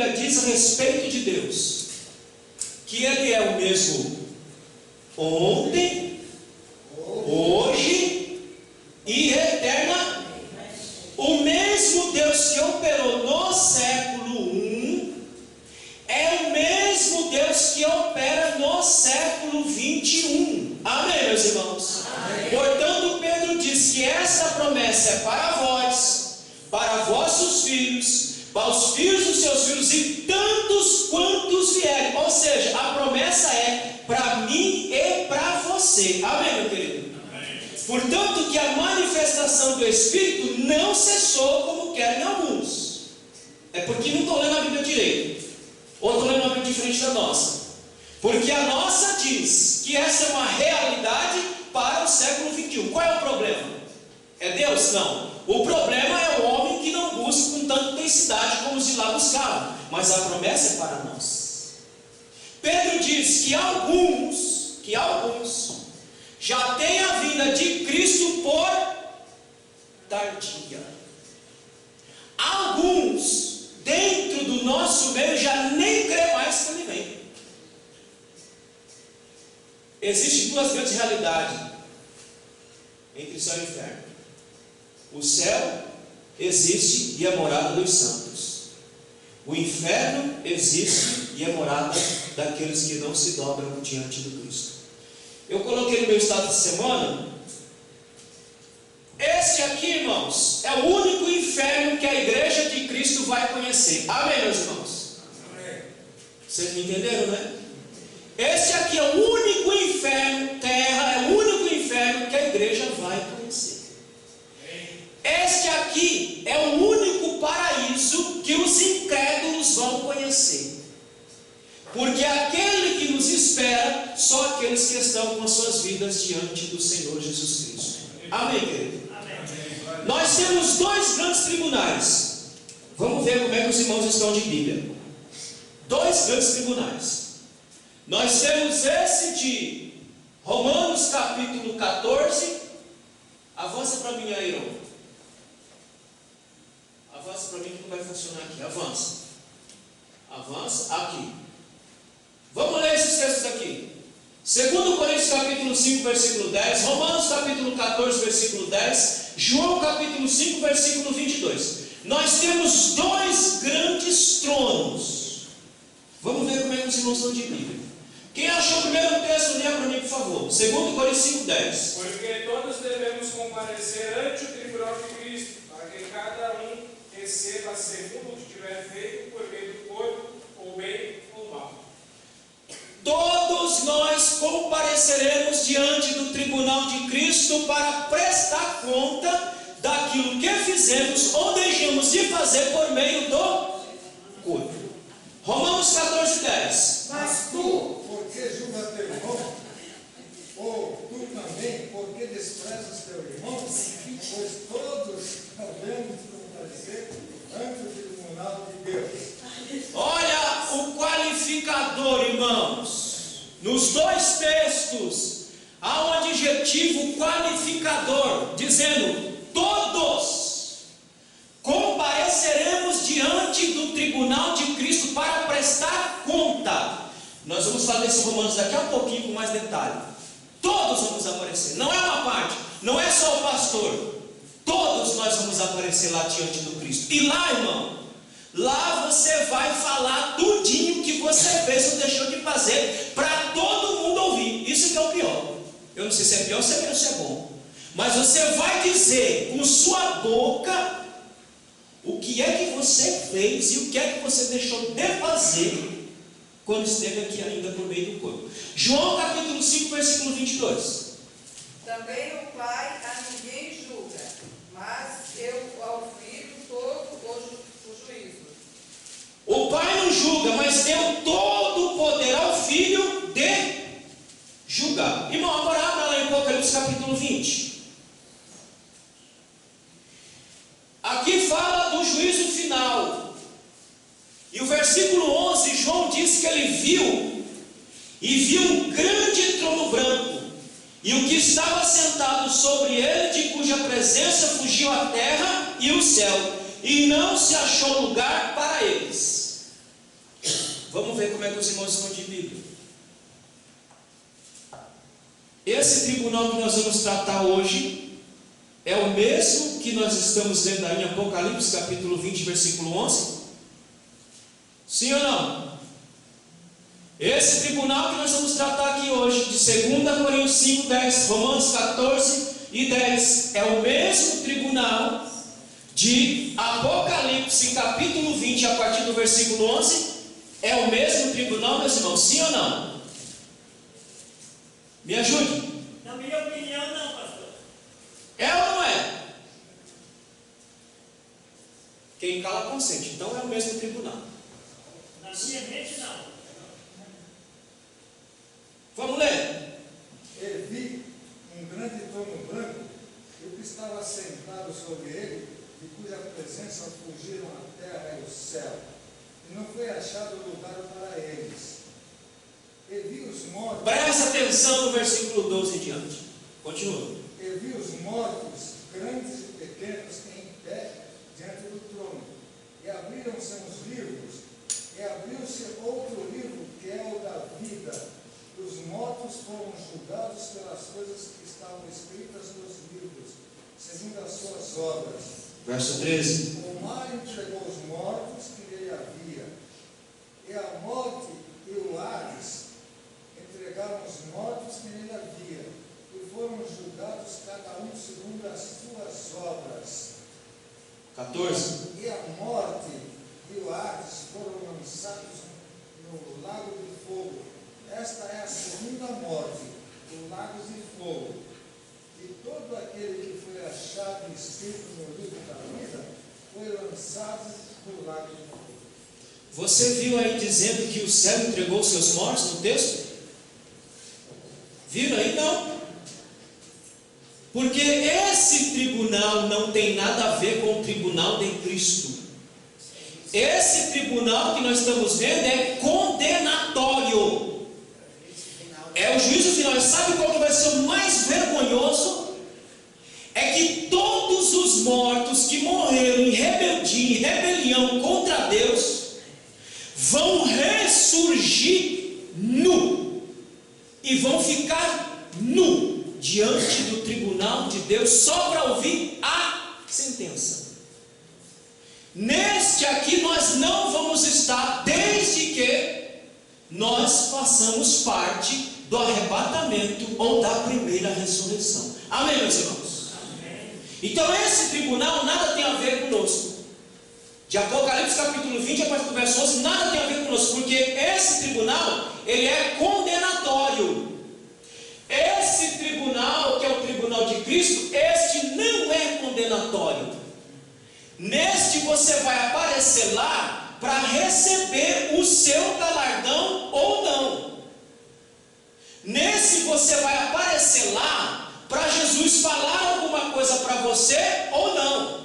Bíblia diz a respeito de Deus? Que Ele é o mesmo ontem, hoje e eternamente. O mesmo Deus que operou no século I é o mesmo Deus que opera no século XXI. Amém, meus irmãos? Amém. Portanto, Pedro diz que essa promessa é para vós, para vossos filhos, para os filhos dos seus filhos e tantos quantos vierem. Ou seja, a promessa é para mim e para você. Amém, meu querido? Amém. Portanto, que a manifestação do Espírito não cessou como querem alguns. É porque não estou lendo a Bíblia direito, ou estou lendo uma Bíblia diferente da nossa. Porque a nossa diz que essa é uma realidade para o século XXI. Qual é o problema? É Deus? Não. O problema é o homem que não busca com tanta intensidade como os de lá buscavam. Mas a promessa é para nós. Pedro diz que alguns já têm a vinda de Cristo por tardia. Alguns dentro do nosso meio já nem crê mais que Ele vem. Existem duas grandes realidades entre céu e inferno. O céu existe e é morada dos santos. O inferno existe e é morada daqueles que não se dobram diante do Cristo. Eu coloquei no meu estado de semana. Este aqui, irmãos, é o único inferno que a igreja de Cristo vai conhecer. Amém, meus irmãos? Amém. Vocês me entenderam, né? Este aqui é o único inferno, terra, é o único inferno que a igreja vai conhecer. Este aqui é o único paraíso que os incrédulos vão conhecer. Porque aquele que nos espera, só aqueles que estão com as suas vidas diante do Senhor Jesus Cristo. Amém, querido? Amém. Nós temos dois grandes tribunais. Vamos ver como é que os irmãos estão de Bíblia. Dois grandes tribunais. Nós temos esse de Romanos capítulo 14. Avança para mim aí, irmão. Avança para mim que não vai funcionar aqui. Avança. Avança aqui. Vamos ler esses textos aqui. 2 Coríntios capítulo 5, versículo 10. Romanos capítulo 14, versículo 10. João capítulo 5, versículo 22. Nós temos dois grandes tronos. Vamos ver como é que os irmãos estão de Bíblia. Quem achou o primeiro texto, leia para mim, por favor. 2 Coríntios 5, 10. Porque todos devemos comparecer ante o tribunal de Cristo, para que cada um receba segundo o que tiver feito por meio do corpo, ou bem ou mal. Todos nós compareceremos diante do tribunal de Cristo para prestar conta daquilo que fizemos ou deixamos de fazer por meio do corpo. Romanos 14, 10. Mas tu, porque julgas teu irmão? Ou tu também, porque desprezas teu irmão? Pois todos devemos comparecer ante o tribunal de Deus. Olha o qualificador, irmãos. Nos dois textos há um adjetivo qualificador, dizendo: todos compareceremos diante do tribunal de Cristo para prestar conta. Nós vamos falar desse Romanos daqui a pouquinho com mais detalhe. Todos vamos aparecer, não é uma parte, não é só o pastor. Todos nós vamos aparecer lá diante do Cristo. E lá, irmão, lá você vai falar tudinho que você fez ou deixou de fazer, para todo mundo ouvir. Isso que é o pior. Eu não sei se é pior ou se é bom, mas você vai dizer com sua boca o que é que você fez e o que é que você deixou de fazer quando esteve aqui ainda por meio do corpo. João capítulo 5, versículo 22. Também o Pai a ninguém julga, mas deu ao Filho todo o juízo. O Pai não julga, mas deu todo o poder ao Filho de julgar. Irmão, agora abra lá em Apocalipse capítulo 20. Aqui fala do juízo final. E o versículo 11, João diz que ele viu um grande trono branco, e o que estava sentado sobre ele, de cuja presença fugiu a terra e o céu, e não se achou lugar para eles. é que os irmãos estão de Bíblia? Esse tribunal que nós vamos tratar hoje é o mesmo que nós estamos lendo aí em Apocalipse capítulo 20, versículo 11? Sim ou não? Esse tribunal que nós vamos tratar aqui hoje, de 2 Coríntios 5, 10, Romanos 14 e 10, é o mesmo tribunal de Apocalipse capítulo 20, a partir do versículo 11, é o mesmo tribunal, meus irmãos, sim ou não? Me ajude. Na minha opinião, não, pastor. É ou não é? Quem cala consente, então é o mesmo tribunal. Na minha mente, não. Vamos ler. E vi um grande trono branco, e o que estava sentado sobre ele, de cuja presença fugiram a terra e o céu, e não foi achado lugar para eles. E vi os mortos. Presta atenção no versículo 12 em diante. Continua. E vi os mortos, grandes e pequenos, em pé diante do trono. E abriram-se os livros, e abriu-se outro livro, que é o da vida. Os mortos foram julgados pelas coisas que estavam escritas nos livros, segundo as suas obras. Verso 13. O mar entregou os mortos que nele havia, e a morte e o Hades entregaram os mortos que nele havia, e foram julgados cada um segundo as suas obras. 14. E a morte e o Hades foram lançados no lago de fogo. Esta é a segunda morte, o lago de fogo. E todo aquele que foi achado escrito no livro da vida foi lançado no lago de fogo. Você viu aí dizendo que o céu entregou seus mortos no texto? Viram aí? Não. Porque esse tribunal não tem nada a ver com o tribunal de Cristo. Esse tribunal que nós estamos vendo é condenatório. É o juízo final. E sabe qual que vai ser o mais vergonhoso? É que todos os mortos que morreram em rebeldia, em rebelião contra Deus, vão ressurgir nu e vão ficar nu diante do tribunal de Deus só para ouvir a sentença. Neste aqui nós não vamos estar, desde que nós façamos parte do arrebatamento ou da primeira ressurreição. Amém, meus irmãos? Amém. Então esse tribunal nada tem a ver conosco. De Apocalipse capítulo 20, a partir do verso 11, nada tem a ver conosco, porque esse tribunal, ele é condenatório. Esse tribunal, que é o tribunal de Cristo, este não é condenatório. Neste você vai aparecer lá para receber o seu galardão ou não. Nesse você vai aparecer lá para Jesus falar alguma coisa para você ou não.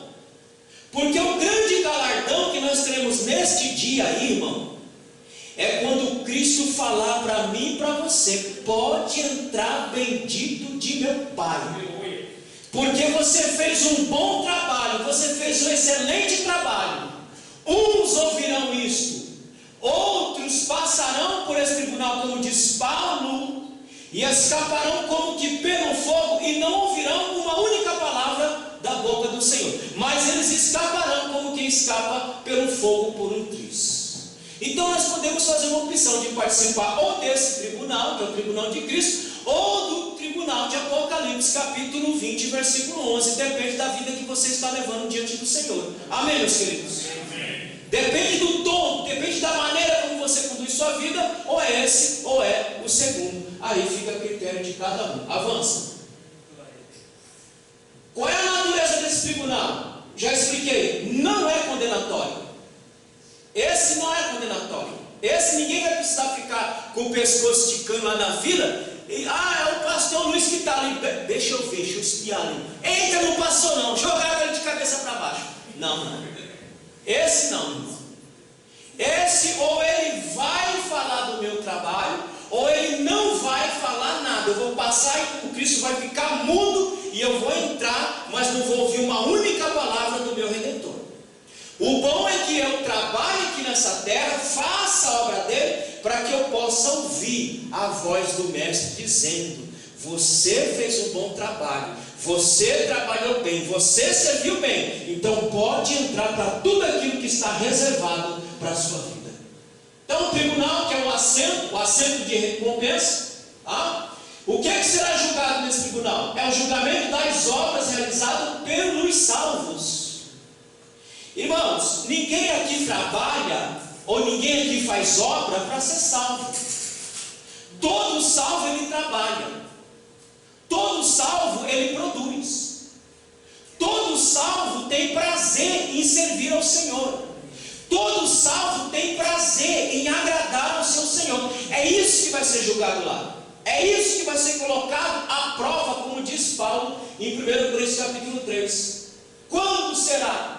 Porque o grande galardão que nós teremos neste dia aí, irmão, é quando Cristo falar para mim e para você: pode entrar, bendito de meu Pai. Porque você fez um bom trabalho, você fez um excelente trabalho. Uns ouvirão isto, outros passarão por esse tribunal, como diz Paulo, e escaparão como que pelo fogo, e não ouvirão uma única palavra da boca do Senhor. Mas eles escaparão como quem escapa pelo fogo por um triz. Então nós podemos fazer uma opção de participar ou desse tribunal, que é o tribunal de Cristo, ou do tribunal de Apocalipse, capítulo 20, versículo 11. Depende da vida que você está levando diante do Senhor. Amém, meus queridos? Amém. Depende do tom, depende da maneira como você conduz sua vida, ou é esse, ou é o segundo. Aí fica a critério de cada um. Avança. Qual é a natureza desse tribunal? Já expliquei. Não é condenatório. Esse não é condenatório. Esse ninguém vai precisar ficar com o pescoço esticando lá na fila. E, é o pastor Luiz que está ali. Deixa eu ver, deixa eu espiar ali. Eita, não passou não. Jogaram ele de cabeça para baixo. Não. Esse não, irmão. Esse, ou ele vai falar do meu trabalho, ou ele não vai falar nada. Eu vou passar e o Cristo vai ficar mudo, e eu vou entrar, mas não vou ouvir uma única palavra do meu Redentor. O bom é que eu trabalhe aqui nessa terra, faça a obra dele, para que eu possa ouvir a voz do mestre dizendo: você fez um bom trabalho, você trabalhou bem, você serviu bem, então pode entrar para tudo aquilo que está reservado para a sua vida. Então o tribunal, que é o assento de recompensa, o que será julgado nesse tribunal? É o julgamento das obras realizadas pelos salvos. Irmãos, ninguém aqui trabalha ou ninguém aqui faz obra para ser salvo. Todo salvo ele trabalha, todo salvo ele produz, todo salvo tem prazer em servir ao Senhor, todo salvo tem prazer em agradar ao seu Senhor. É isso que vai ser julgado lá, é isso que vai ser colocado à prova, como diz Paulo em 1 Coríntios capítulo 3. Quando será?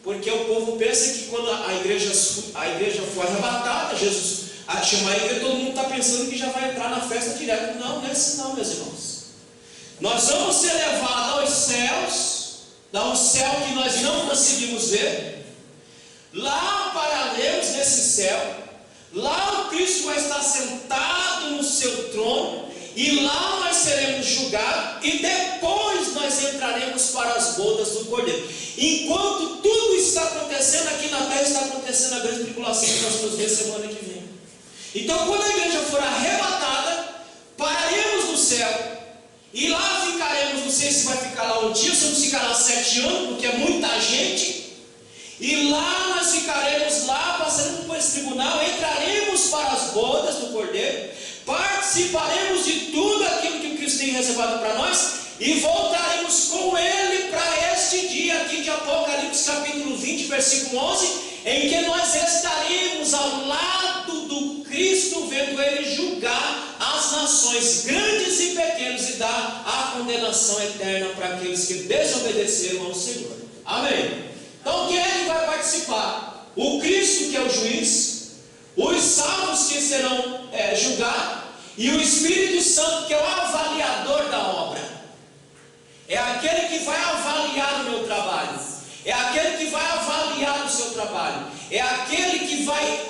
Porque o povo pensa que quando a igreja for arrebatada, Jesus chamar a igreja, todo mundo está pensando que já vai entrar na festa direto. Não é assim não, meus irmãos. Nós vamos ser levados aos céus, a um céu que nós não conseguimos ver. Lá pararemos nesse céu, lá o Cristo vai estar sentado no seu trono, e lá nós seremos julgados, e depois nós entraremos para as bodas do Cordeiro. Enquanto tudo está acontecendo aqui na terra, está acontecendo a grande tribulação que nós vamos ver semana que vem. Então, quando a igreja for arrebatada, pararemos no céu, e lá ficaremos, não sei se vai ficar lá um dia, se vamos ficar lá 7 anos, porque é muita gente. E lá nós ficaremos lá, passaremos por esse tribunal, entraremos para as bodas do Cordeiro, participaremos de tudo aquilo que o Cristo tem reservado para nós, e voltaremos com Ele para este dia aqui de Apocalipse capítulo 20, versículo 11, em que nós estaremos ao lado do Cristo, vendo Ele julgar as nações grandes e pequenas, e dar a condenação eterna para aqueles que desobedeceram ao Senhor. Amém? Então quem é que vai participar? O Cristo, que é o juiz, os salvos que serão julgados, e o Espírito Santo, que é o avaliador da obra. É aquele que vai avaliar o meu trabalho, é aquele que vai avaliar o seu trabalho, é aquele que vai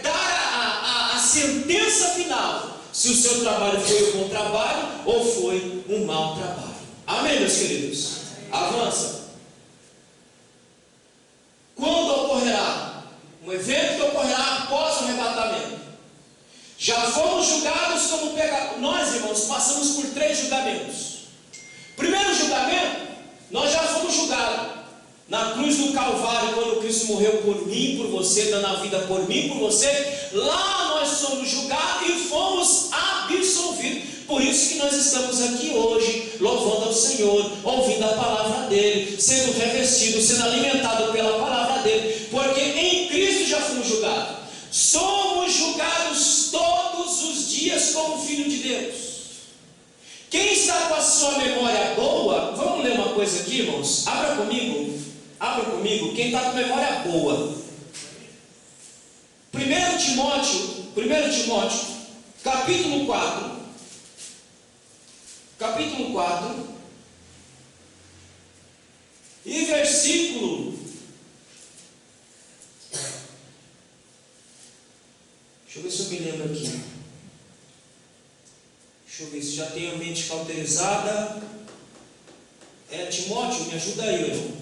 dar a sentença final, se o seu trabalho foi um bom trabalho ou foi um mau trabalho. Amém, meus queridos? Avança. Quando ocorrerá? Um evento que ocorrerá após o arrebatamento. Já fomos julgados como pecadores. Nós, irmãos, passamos por 3 julgamentos. Primeiro julgamento, nós já fomos julgados na cruz do Calvário, quando Cristo morreu por mim, por você, dando a vida por mim, por você. Lá nós somos julgados e fomos absolvidos. Por isso que nós estamos aqui hoje, louvando ao Senhor, ouvindo a palavra dEle, sendo revestidos, sendo alimentados pela palavra dEle, porque em Cristo já fomos julgados. Somos julgados todos os dias como filho de Deus. Quem está com a sua memória boa, vamos ler uma coisa aqui, irmãos? Abra comigo, quem está com memória boa. 1 Timóteo, capítulo 4, e versículo, deixa eu ver se eu me lembro aqui. Deixa eu ver se já tenho a mente cauterizada. Timóteo, me ajuda aí, irmão.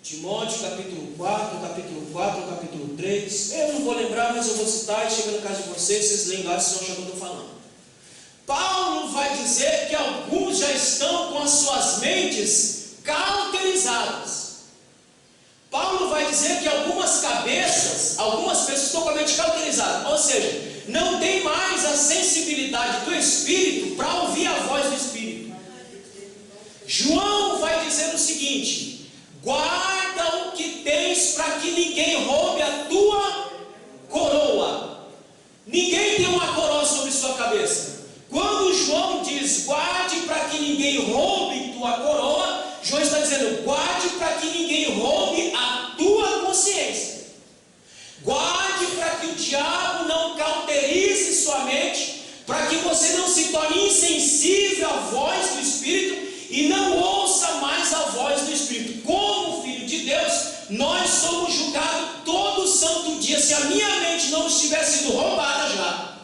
Timóteo, capítulo 4, capítulo 3. Eu não vou lembrar, mas eu vou citar, e chega no caso de vocês leem lá, vocês vão achar o que eu estou falando. Paulo vai dizer que alguns já estão com as suas mentes cauterizadas. Paulo vai dizer que algumas pessoas estão com a mente cauterizada, ou seja, não tem mais a sensibilidade do Espírito para ouvir a voz do Espírito. João vai dizer o seguinte: guarda o que tens para que ninguém roube a tua coroa. Ninguém tem uma coroa sobre sua cabeça. Quando João diz guarde para que ninguém roube tua coroa, João está dizendo guarde para que ninguém roube a tua consciência. Guarde para que o diabo não cauterize sua mente, para que você não se torne insensível à voz do Espírito e não ouça mais a voz do Espírito. Como filho de Deus, nós somos julgados todo santo dia dia, se a minha mente não estivesse sido roubada já,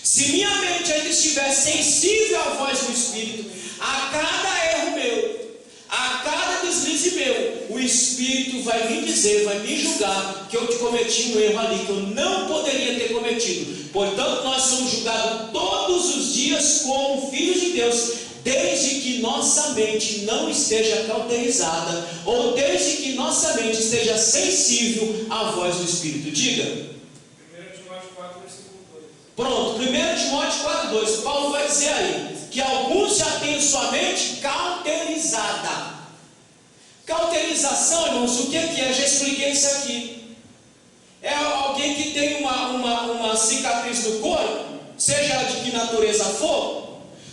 se minha mente ainda estiver sensível à voz do Espírito, a cada erro meu, a cada deslize meu, o Espírito vai me dizer, vai me julgar que eu cometi um erro ali, que eu não poderia ter cometido. Portanto, nós somos julgados todos os dias como filhos de Deus, desde que nossa mente não esteja cauterizada, ou desde que nossa mente esteja sensível à voz do Espírito. Diga. 1 Timóteo 4, versículo 2. Pronto, 1 Timóteo 4,2. Paulo vai dizer aí que alguns já têm sua mente cauterizada. Cauterização, irmãos, o que é? Já expliquei isso aqui. É alguém que tem uma cicatriz no corpo, seja de que natureza for.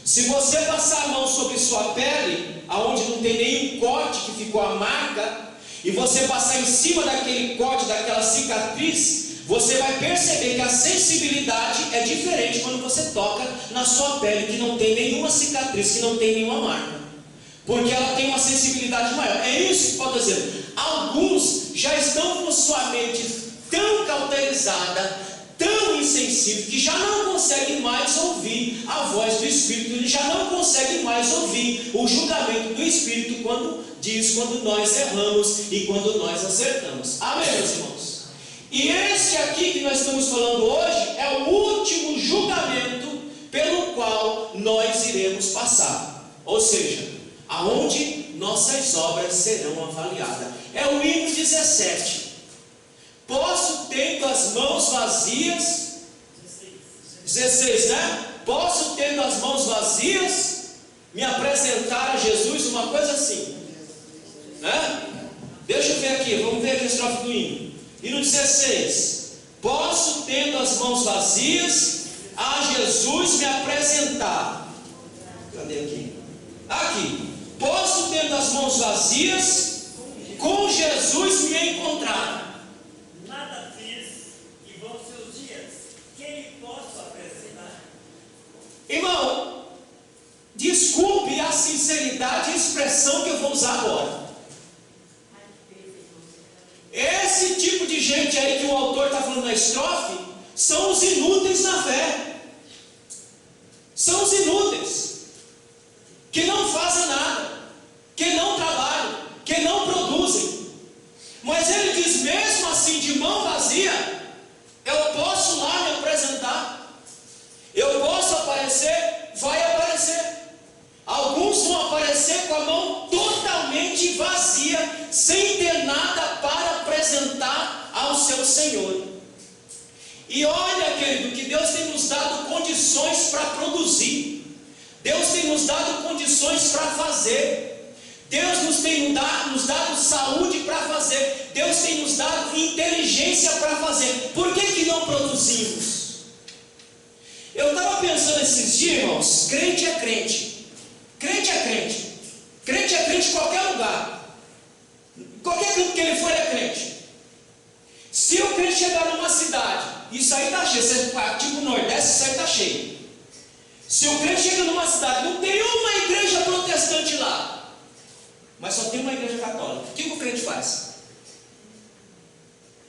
Se você passar a mão sobre sua pele, aonde não tem nenhum corte, que ficou a marca, e você passar em cima daquele corte, daquela cicatriz, você vai perceber que a sensibilidade é diferente quando você toca na sua pele, que não tem nenhuma cicatriz, que não tem nenhuma marca, porque ela tem uma sensibilidade maior. É isso que pode dizer. Alguns já estão com sua mente tão cauterizada, tão insensível, que já não consegue mais ouvir a voz do Espírito, ele já não consegue mais ouvir o julgamento do Espírito quando nós erramos e quando nós acertamos. Amém, meus irmãos? E este aqui que nós estamos falando hoje é o último julgamento pelo qual nós iremos passar, ou seja, aonde nossas obras serão avaliadas. É o hino 17. Posso, tendo as mãos vazias, 16, né? Posso, tendo as mãos vazias, me apresentar a Jesus, uma coisa assim, né? Deixa eu ver aqui, vamos ver aqui a estrofe do hino. Hino 16. Posso, tendo as mãos vazias, a Jesus me apresentar. Cadê aqui? Aqui. Posso, tendo as mãos vazias, com Jesus me encontrar. Nada fiz e vão seus dias. Quem lhe posso apresentar? Irmão, desculpe a sinceridade e a expressão que eu vou usar agora. Esse tipo de gente aí que o autor está falando na estrofe são os inúteis na fé. São os inúteis que não fazem nada, que não trabalham, que não produzem. Mas ele diz, mesmo assim, de mão vazia, eu posso lá me apresentar, eu posso aparecer, vai aparecer. Alguns vão aparecer com a mão totalmente vazia, sem ter nada para apresentar ao seu Senhor. E olha, querido, que Deus tem nos dado condições para produzir, Deus tem nos dado condições para fazer, Deus nos tem nos dado saúde para fazer, Deus tem nos dado inteligência para fazer. Por que não produzimos? Eu estava pensando esses dias, irmãos, crente é crente. Crente é crente. Crente é crente em qualquer lugar. Qualquer canto que ele for é crente. Se o crente chegar numa cidade, isso aí está cheio, tipo o Nordeste, isso aí está cheio. Se o crente chega numa cidade, não tem uma igreja protestante lá, mas só tem uma igreja católica, o que o crente faz?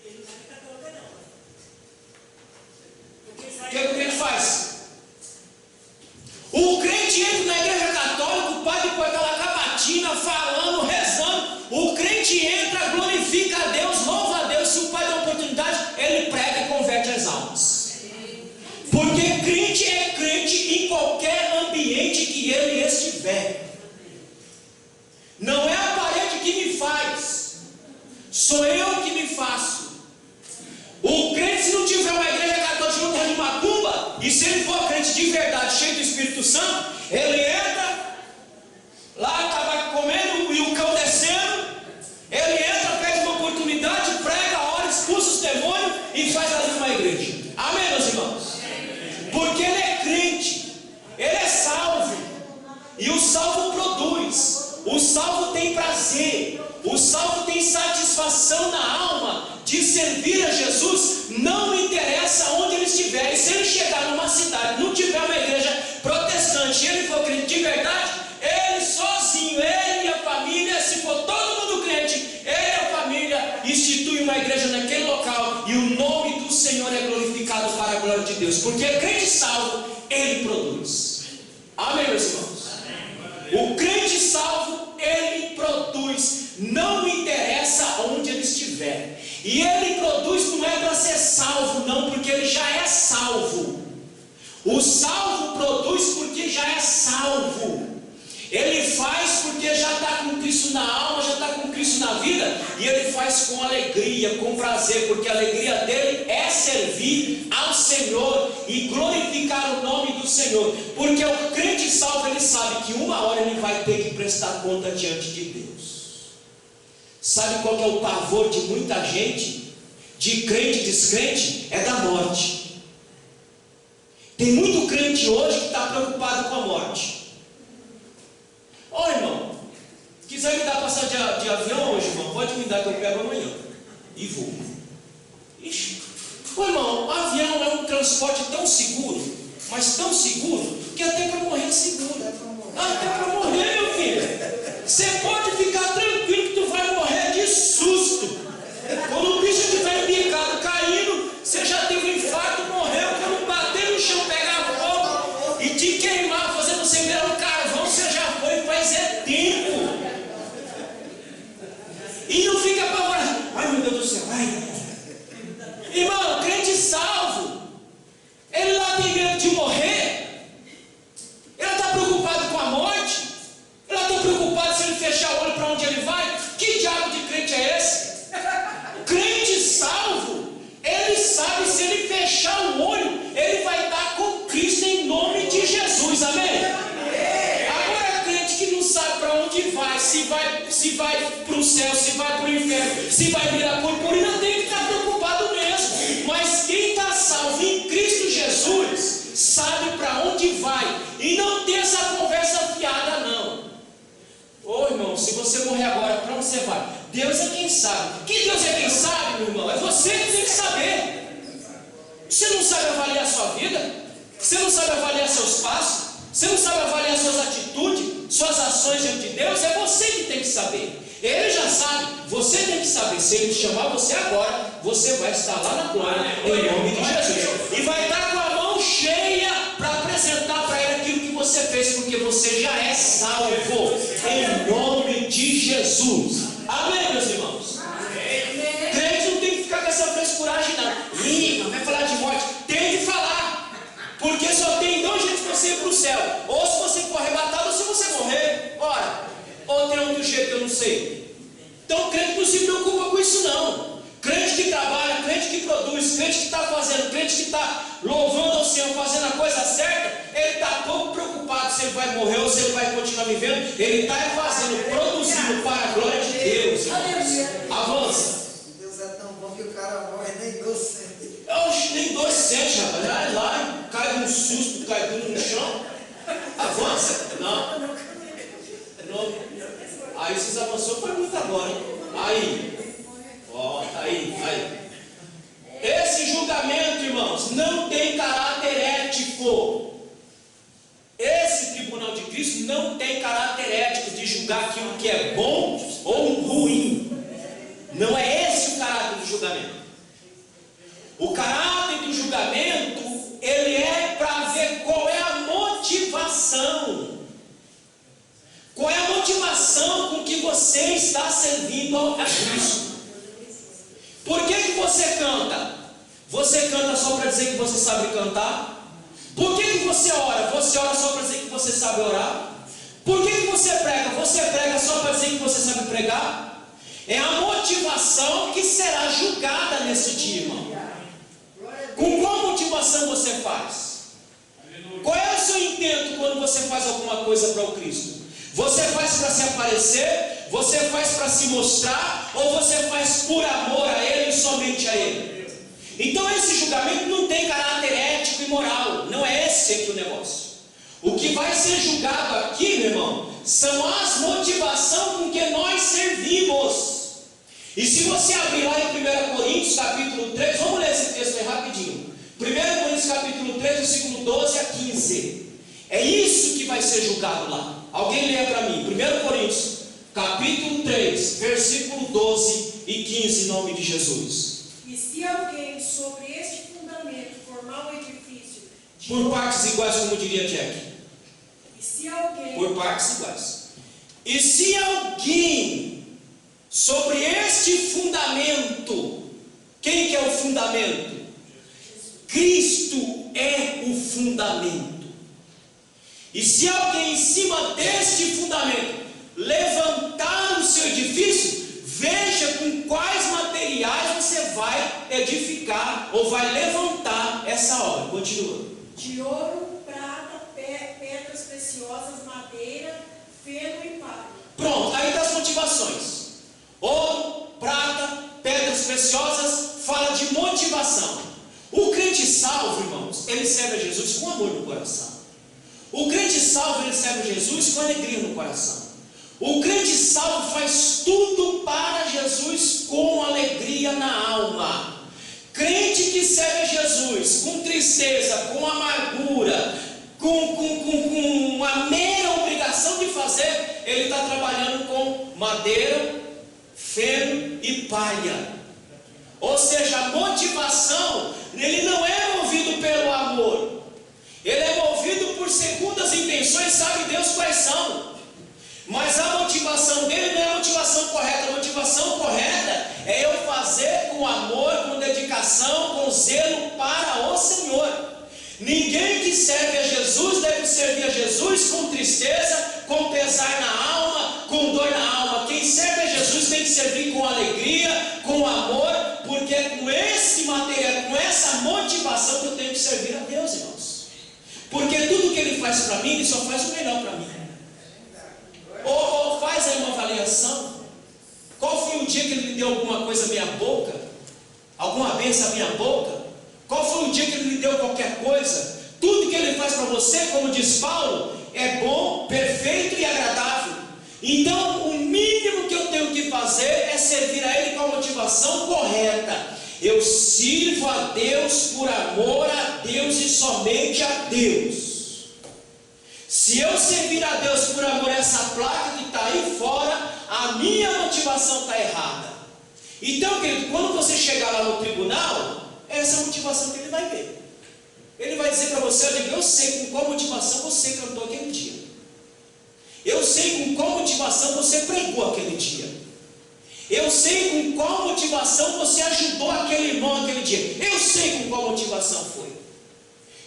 Ele não é católica, não. O que o crente faz? O crente entra na igreja católica, o padre põe aquela cabatina, falando, rezando. O crente entra, glorifica a Deus, louva a Deus. Se o pai dá oportunidade, ele prega e converte as almas. Porque crente é crente em qualquer ambiente que ele estiver. Não é a parede que me faz, sou eu que me faço. O crente, se não tiver uma igreja católica no terreno de macumba, e se ele for crente de verdade, cheio do Espírito Santo, ele entra lá, estava comendo e o cão descendo, ele entra, pede uma oportunidade, prega, ora, expulsa os demônios e faz ali uma igreja. Amém, meus irmãos? Porque ele é crente, ele é salvo, e o salvo produz, o salvo tem prazer, o salvo tem satisfação na alma de servir a Jesus. Não interessa onde ele estiver. E se ele chegar numa cidade, não tiver uma igreja protestante, e ele for crente de verdade, ele sozinho, ele e a família, se for todo mundo crente, ele e a família institui uma igreja naquele local, e o nome Deus, porque crente salvo, ele produz. Amém, meus irmãos? O crente salvo, ele produz, não interessa onde ele estiver. E ele produz não é para ser salvo, não, porque ele já é salvo. O salvo produz porque já é salvo. Ele faz porque já está com Cristo na alma, já está com Cristo na vida, e ele faz com alegria, com prazer, porque a alegria dele é servir ao Senhor e glorificar o nome do Senhor, porque o crente salvo, ele sabe que uma hora ele vai ter que prestar conta diante de Deus. Sabe qual que é o pavor de muita gente, de crente e descrente? É da morte. Tem muito crente hoje que está preocupado com a morte. Ó, irmão, quiser me dar passagem de avião hoje, irmão, pode me dar que eu pego amanhã e vou. Ixi. Ô, irmão, avião é um transporte tão seguro, mas tão seguro, que até para morrer é seguro. Até para morrer, meu filho. Você pode ficar tranquilo que tu vai morrer de susto. Quando o bicho estiver embicado, caindo, você já teve um infarto, morreu. Quando bater no chão, pegar fogo e te queimar, fazer você virar um carvão, você já foi, faz é tempo. E não fica apavorado. Ai, meu Deus do céu, ai. Irmão, crente salvo, ele lá tem medo de morrer, ele está preocupado com a morte, ele está preocupado se ele fechar o olho para onde ele vai. Que diabo de crente é esse? Crente salvo, ele sabe, se ele fechar o olho, ele vai estar com Cristo em nome de Jesus, amém? Agora, crente que não sabe para onde vai, se vai para o céu, se vai para o inferno, se vai virar purpurina, tem que estar preocupado mesmo. Mas quem está salvo em Cristo Jesus, sabe para onde vai, e não tem essa conversa fiada, não. Ô, irmão, se você morrer agora, para onde você vai? Deus é quem sabe. Que Deus é quem sabe, meu irmão? É você que tem que saber. Você não sabe avaliar a sua vida? Você não sabe avaliar seus passos? Você não sabe avaliar suas atitudes, suas ações diante de Deus? É você que tem que saber. Ele já sabe, você tem que saber. Se ele chamar você agora, você vai estar lá na glória, em nome de Jesus. E vai estar com a mão cheia para apresentar para ele aquilo que você fez, porque você já é salvo, em nome de Jesus. Amém, meus irmãos? Amém. Crente não tem que ficar com essa frescuragem, não. Ih, vai falar de morte. Tem que falar, porque só tem dois jeitos de você ir para o céu: ou se você for arrebatado, ou se você morrer. Ora, ou tem outro jeito que eu não sei. Então, crente não se preocupa com isso, não. Crente que trabalha, crente que produz, crente que está fazendo, crente que está louvando ao Senhor, fazendo a coisa certa, ele está pouco preocupado se ele vai morrer ou se ele vai continuar vivendo. Ele está fazendo, produzindo para a glória de Deus. Avança. Deus é tão bom que o cara morre nem docente. Oxe, nem 2 centes, rapaz. Vai lá, cai num susto, cai tudo no chão. Avança. Não. Aí vocês avançou, foi muito agora, hein? Aí. Ó, aí. Esse julgamento, irmãos, não tem caráter ético. Esse tribunal de Cristo não tem caráter ético de julgar aquilo que é bom ou ruim. Não é esse o caráter do julgamento. O caráter do julgamento, ele é para ver qual é a motivação. Qual é a motivação com que você está servindo a Cristo? Por que você canta? Você canta só para dizer que você sabe cantar? Por que você ora? Você ora só para dizer que você sabe orar? Por que você prega? Você prega só para dizer que você sabe pregar? É a motivação que será julgada nesse dia, irmão. Com qual motivação você faz? Qual é o seu intento quando você faz alguma coisa para o Cristo? Você faz para se aparecer? Você faz para se mostrar? Ou você faz por amor a Ele e somente a Ele? Então esse julgamento não tem caráter ético e moral. Não é esse aqui o negócio. O que vai ser julgado aqui, meu irmão, são as motivações com que nós servimos. E se você abrir lá em 1 Coríntios capítulo 3, vamos ler esse texto aí rapidinho. 1 Coríntios capítulo 3, versículo 12 a 15. É isso que vai ser julgado lá. Alguém leia para mim, 1 Coríntios, capítulo 3, versículo 12 e 15, em nome de Jesus. E se alguém sobre este fundamento formar um edifício de Por partes iguais, como diria Jack. E se alguém Por partes iguais. E se alguém, sobre este fundamento, quem que é o fundamento? Cristo é o fundamento. E se alguém em cima deste fundamento levantar o seu edifício, veja com quais materiais você vai edificar ou vai levantar essa obra. Continua. de ouro, prata, pedras preciosas, madeira, feno e palha. Pronto, aí das motivações. Ouro, prata, pedras preciosas, fala de motivação. O crente salvo, irmãos, ele serve a Jesus com amor no coração. O crente salvo, ele serve a Jesus com alegria no coração. O crente salvo faz tudo para Jesus com alegria na alma. Crente que serve a Jesus com tristeza, com amargura, com a mera obrigação de fazer, ele está trabalhando com madeira, feno e palha. Ou seja, a motivação, ele não é movido pelo amor, ele é movido por segundas intenções, sabe Deus quais são. Mas a motivação dele não é a motivação correta. A motivação correta é eu fazer com amor, com dedicação, com zelo para o Senhor. Ninguém que serve a Jesus deve servir a Jesus com tristeza, com pesar na alma, com dor na alma. Quem serve a Jesus tem que servir com alegria, com amor, porque é com esse material, com essa motivação que eu tenho que servir a Deus, irmãos. Porque tudo que Ele faz para mim, Ele só faz o melhor para mim. Ou faz aí uma avaliação. Qual foi o dia que Ele me deu alguma coisa à minha boca? Alguma bênção à minha boca? Qual foi o dia que Ele me deu qualquer coisa? Tudo que Ele faz para você, como diz Paulo, é bom, perfeito e agradável. Então o mínimo que eu tenho que fazer é servir a Ele com a motivação correta. Eu sirvo a Deus por amor a Deus e somente a Deus. Se eu servir a Deus por amor a essa placa que está aí fora, a minha motivação está errada. Então, querido, quando você chegar lá no tribunal, essa é a motivação que ele vai ver. Ele vai dizer para você: eu sei com qual motivação você cantou aquele dia. Eu sei com qual motivação você pregou aquele dia. Eu sei com qual motivação você ajudou aquele irmão aquele dia. Eu sei com qual motivação foi.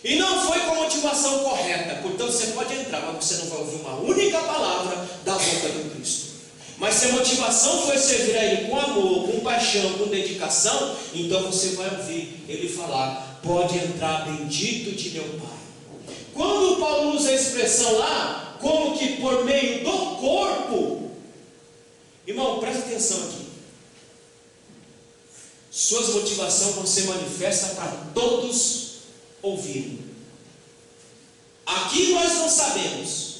E não foi com a motivação correta. Portanto, você pode entrar, mas você não vai ouvir uma única palavra da boca do Cristo. Mas se a motivação foi servir a Ele com amor, com paixão, com dedicação, então você vai ouvir Ele falar: pode entrar, bendito de meu Pai. Quando Paulo usa a expressão lá, como que por meio do corpo, irmão, presta atenção aqui. Suas motivações vão ser manifestas para todos ouvirem. Aqui nós não sabemos,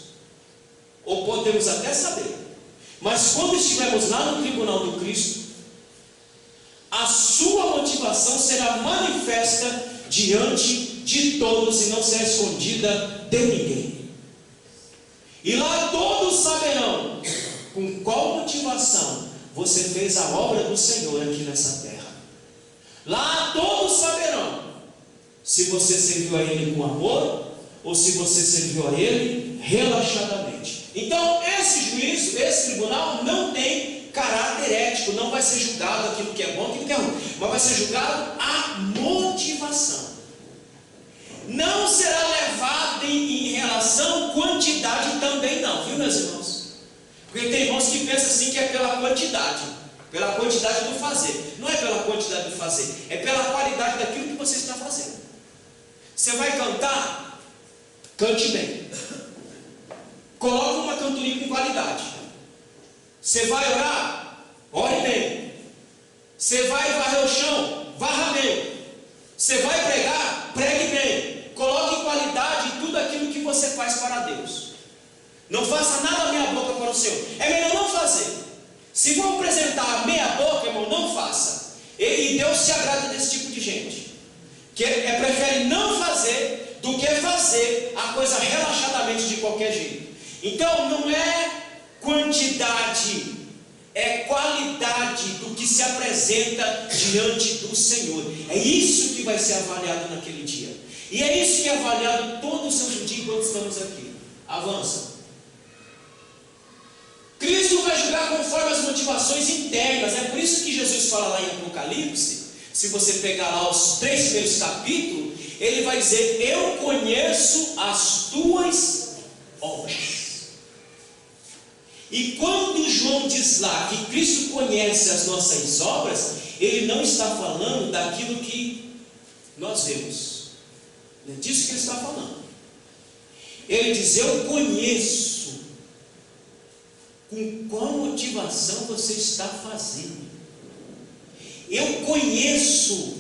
ou podemos até saber, mas quando estivermos lá no tribunal do Cristo, a sua motivação será manifesta diante de todos e não será escondida de ninguém. E lá todos saberão com qual motivação você fez a obra do Senhor aqui nessa terra. Lá todos saberão se você serviu a Ele com amor ou se você serviu a Ele relaxadamente. Então esse juízo, esse tribunal não tem caráter ético, não vai ser julgado aquilo que é bom, aquilo que é ruim, mas vai ser julgado a motivação. Não será levado em relação quantidade também não, viu meus irmãos? Porque tem irmãos que pensam assim que é pela quantidade do fazer. Não é pela quantidade do fazer, é pela qualidade daquilo que você está fazendo. Você vai cantar? Cante bem. Coloque uma cantoria com qualidade. Você vai orar? Ore bem. Você vai varrer o chão? Varra bem. Você vai pregar? Pregue bem. Coloque qualidade em tudo aquilo que você faz para Deus. Não faça nada meia boca para o Senhor. É melhor não fazer. Se for apresentar meia boca, irmão, não faça. E Deus se agrada desse tipo de gente. Que prefere não fazer do que fazer a coisa relaxadamente de qualquer jeito. Então não é quantidade, é qualidade do que se apresenta diante do Senhor. É isso que vai ser avaliado naquele dia. E é isso que é avaliado todo o santo dia enquanto estamos aqui. Avança. Cristo vai julgar conforme as motivações internas. É por isso que Jesus fala lá em Apocalipse. Se você pegar lá os 3 primeiros capítulos, ele vai dizer: eu conheço as tuas obras. E quando João diz lá que Cristo conhece as nossas obras, ele não está falando daquilo que nós vemos. Não é disso que ele está falando. Ele diz: eu conheço com qual motivação você está fazendo. Eu conheço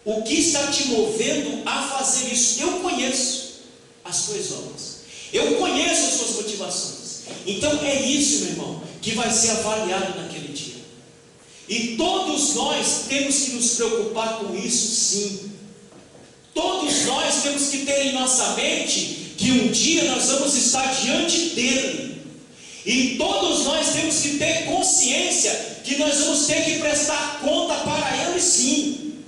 o que está te movendo a fazer isso. Eu conheço as tuas obras. Eu conheço as suas motivações. Então é isso, meu irmão, que vai ser avaliado naquele dia. E todos nós temos que nos preocupar com isso, sim. Todos nós temos que ter em nossa mente que um dia nós vamos estar diante dele. E todos nós temos que ter consciência que nós vamos ter que prestar conta para ele, sim.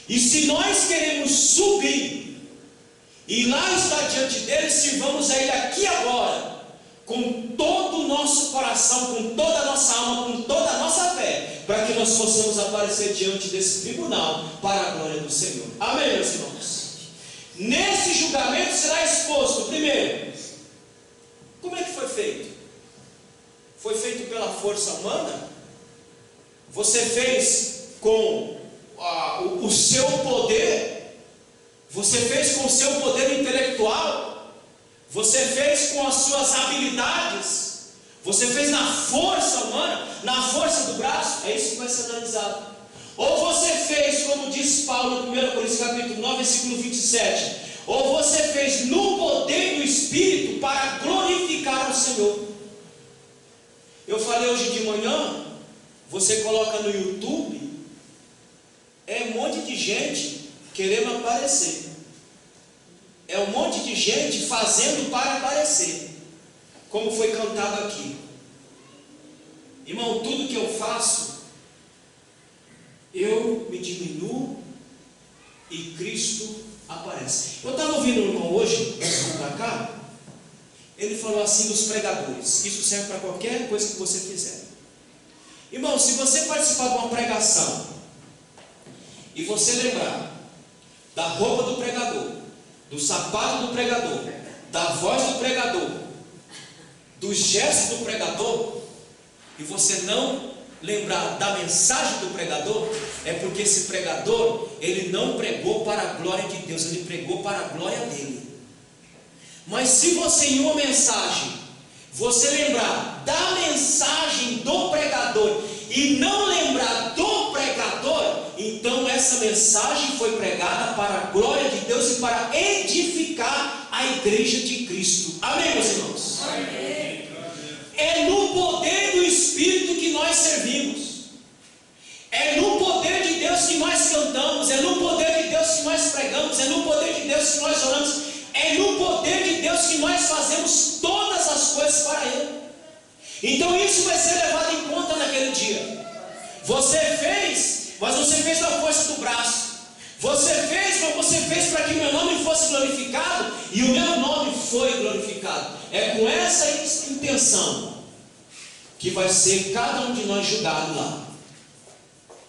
E se nós queremos subir e lá estar diante dele, sirvamos a ele aqui agora, com todo o nosso coração, com toda a nossa alma, com toda a nossa fé, para que nós possamos aparecer diante desse tribunal para a glória do Senhor. Amém, meus irmãos? Nesse julgamento será exposto, primeiro, como é que foi feito? Foi feito pela força humana? Você fez com o seu poder? Você fez com o seu poder intelectual? Você fez com as suas habilidades? Você fez na força humana? Na força do braço? É isso que vai ser analisado. Ou você fez, como diz Paulo no 1 Coríntios capítulo 9, versículo 27, ou você fez no poder do Espírito para glorificar o Senhor. Eu falei hoje de manhã, você coloca no YouTube, é um monte de gente querendo aparecer. É um monte de gente fazendo para aparecer, como foi cantado aqui. Irmão, tudo que eu faço, eu me diminuo e Cristo aparece. Eu estava ouvindo um irmão hoje, para cá, ele falou assim dos pregadores. Isso serve para qualquer coisa que você quiser. Irmão, se você participar de uma pregação e você lembrar da roupa do pregador, do sapato do pregador, da voz do pregador, dos gestos do pregador, e você não lembrar da mensagem do pregador, é porque esse pregador, ele não pregou para a glória de Deus, ele pregou para a glória dele. Mas se você em uma mensagem, você lembrar da mensagem do pregador e não lembrar do pregador, então essa mensagem foi pregada para a glória de Deus e para edificar a igreja de Cristo. Amém, meus irmãos? Amém. É no poder do Espírito que nós servimos. É no poder de Deus que nós cantamos. É no poder de Deus que nós pregamos. É no poder de Deus que nós oramos. É no poder de Deus que nós fazemos todas as coisas para Ele. Então isso vai ser levado em conta naquele dia. Você fez, mas você fez na força do braço. Você fez, mas você fez para que o meu nome fosse glorificado, e o meu nome foi glorificado. É com essa intenção que vai ser cada um de nós julgado lá.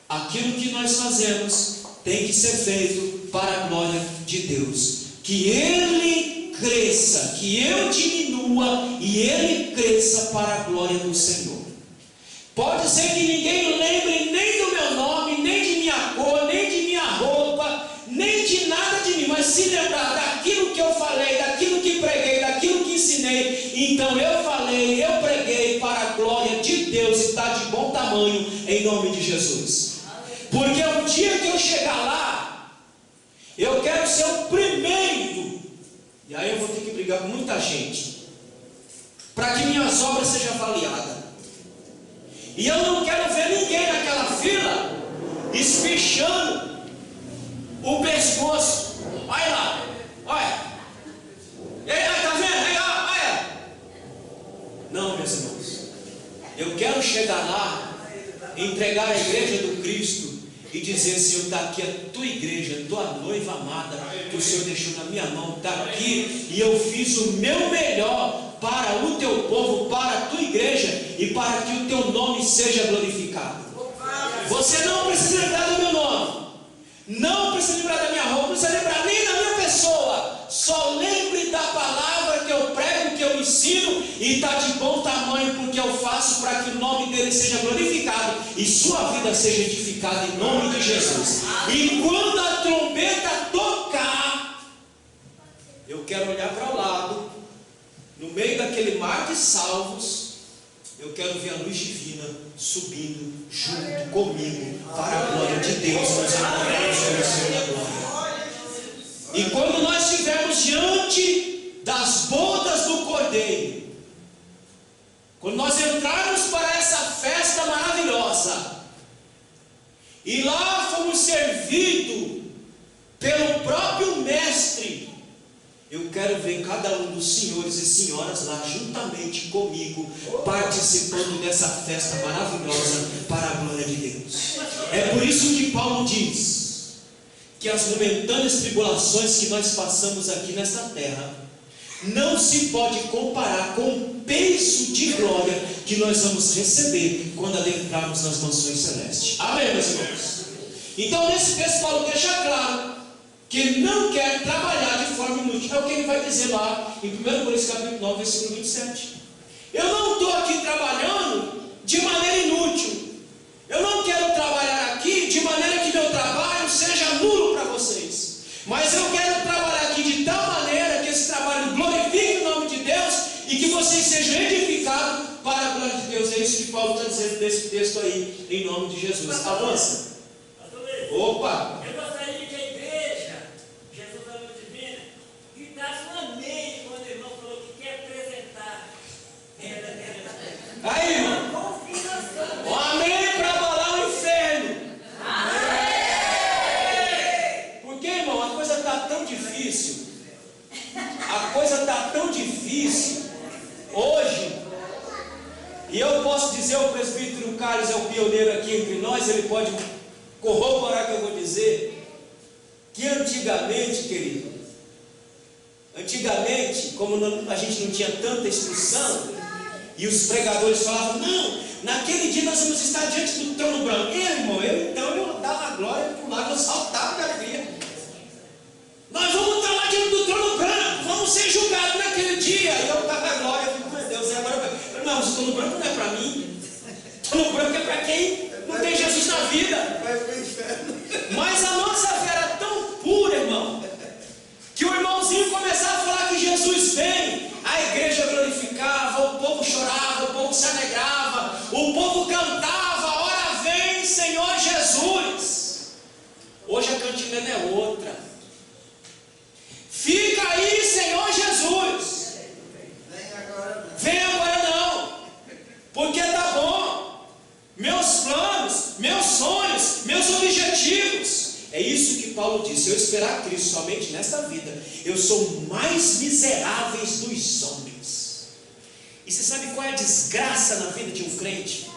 Aquilo que nós fazemos tem que ser feito para a glória de Deus. Que Ele cresça, que eu diminua e Ele cresça para a glória do Senhor. Pode ser que ninguém lembre nem do meu nome, nem de minha cor, nem de minha roupa, nem de nada de mim, mas se lembrar daquilo que eu falei, daquilo que preguei, daquilo que ensinei, então eu falei, eu preguei para a glória de Deus e está de bom tamanho, em nome de Jesus. Porque o dia que eu chegar lá, eu quero ser o primeiro, e aí eu vou ter que brigar com muita gente, para que minhas obras sejam avaliadas. E eu não quero ver ninguém naquela fila espichando o pescoço. Olha lá, olha. Ei, tá vendo? Aí, olha. Não, meus irmãos. Eu quero chegar lá, entregar a igreja do Cristo e dizer: Senhor, está aqui a tua igreja, a tua noiva amada, que o Senhor deixou na minha mão, está aqui, e eu fiz o meu melhor para o teu povo, para a tua igreja, e para que o teu nome seja glorificado. Você não precisa lembrar do meu nome, não precisa lembrar da minha roupa, não precisa lembrar nem da minha pessoa, só lembre da palavra que eu prego, que eu ensino, e está de bom tamanho, porque eu faço para que o nome dele seja glorificado e sua vida seja edificada em nome de Jesus. E quando a trombeta tocar, eu quero olhar para o lado, no meio daquele mar de salvos, eu quero ver a luz divina subindo junto comigo para a glória de Deus. Nós adoramos o Senhor da glória. E quando nós estivermos diante das bodas do Cordeiro, quando nós entrarmos para essa festa maravilhosa, e lá fomos servidos pelo próprio Mestre, eu quero ver cada um dos senhores e senhoras lá juntamente comigo, participando dessa festa maravilhosa para a glória de Deus. É por isso que Paulo diz que as momentâneas tribulações que nós passamos aqui nesta terra não se pode comparar com o peso de glória que nós vamos receber quando adentrarmos nas mansões celestes. Amém, meus irmãos? Então, nesse texto, Paulo deixa claro que ele não quer trabalhar de forma inútil. É o que ele vai dizer lá em 1 Coríntios capítulo 9, versículo 27. Eu não estou aqui trabalhando de maneira inútil. Eu não quero trabalhar aqui de maneira que meu trabalho seja nulo para vocês. Mas eu quero trabalhar aqui de tal maneira que esse trabalho glorifique o nome de Deus e que vocês sejam edificados para a glória de Deus. É isso que Paulo está dizendo nesse texto aí, em nome de Jesus. Avança. Opa! Eu gostaria que a igreja, Jesus da Luz Divina, gritasse um amém quando o irmão falou que quer apresentar. Aí, irmão. Um amém para abalar o inferno. Porque, irmão, a coisa está tão difícil. A coisa está tão difícil hoje. E eu posso dizer, o presbítero Carlos é o pioneiro aqui entre nós, ele pode corroborar o que eu vou dizer, que antigamente, querido, como a gente não tinha tanta instrução, e os pregadores falavam: não, naquele dia nós vamos estar diante do trono branco. Irmão, eu dava glória para o lado, eu saltava da alegria. Nós vamos estar lá diante do trono branco, vamos ser julgados naquele dia. E eu dava glória, eu fico: meu Deus, é agora. Não, o trono branco não é para mim, o trono branco é para quem não tem Jesus na vida. Mas a nossa fé era tão pura, irmão, que o irmãozinho começava a falar que Jesus vem, a igreja glorificava, o povo chorava, o povo se alegrava, o povo cantava: ora vem, Senhor Jesus. Hoje a cantilena é outra. Fica aí, Senhor Jesus. Vem agora não, porque tá bom. Meus planos, meus sonhos, meus objetivos. É isso que Paulo disse: se eu esperar Cristo somente nesta vida, eu sou o mais miseráveis dos homens. E você sabe qual é a desgraça na vida de um crente?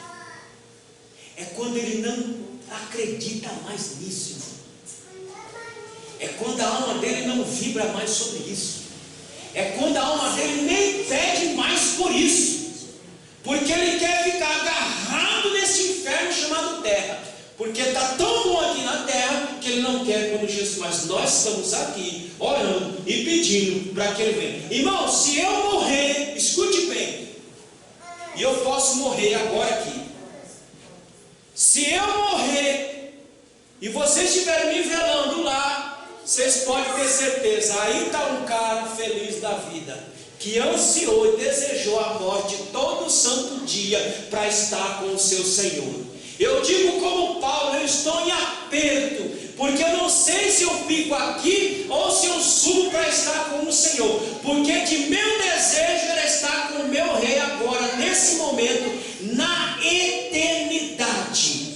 É quando ele não acredita mais nisso, irmão. É quando a alma dele não vibra mais sobre isso. É quando a alma dele nem pede mais por isso, porque ele quer ficar agarrado nesse inferno chamado terra, porque está tão bom aqui na terra que ele não quer quando Jesus. Mas nós estamos aqui orando e pedindo para que ele venha. Irmão, se eu morrer, escute bem, e eu posso morrer agora aqui. Se eu morrer e vocês estiverem me velando lá, vocês podem ter certeza, aí está um cara feliz da vida, que ansiou e desejou a morte todo santo dia para estar com o seu Senhor. Eu digo como Paulo, eu estou em aperto, porque eu não sei se eu fico aqui ou se eu subo para estar com o Senhor, porque de meu desejo era estar com o meu rei agora, nesse momento, na eternidade,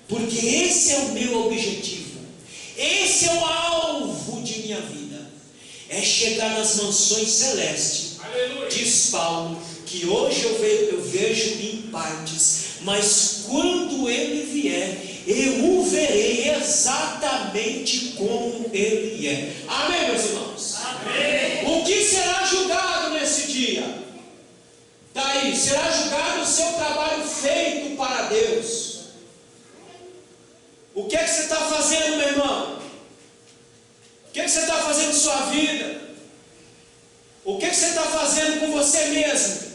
porque esse é o meu objetivo, esse é o alvo de minha vida, é chegar nas mansões celestes. Aleluia. Diz Paulo que hoje eu vejo em partes, mas quando ele vier, eu o verei exatamente como ele é. Amém, meus irmãos? Amém. O que será julgado nesse dia? Daí, será julgado o seu trabalho feito para Deus. O que é que você está fazendo, meu irmão? O que é que você está fazendo em sua vida? O que é que você está fazendo com você mesmo?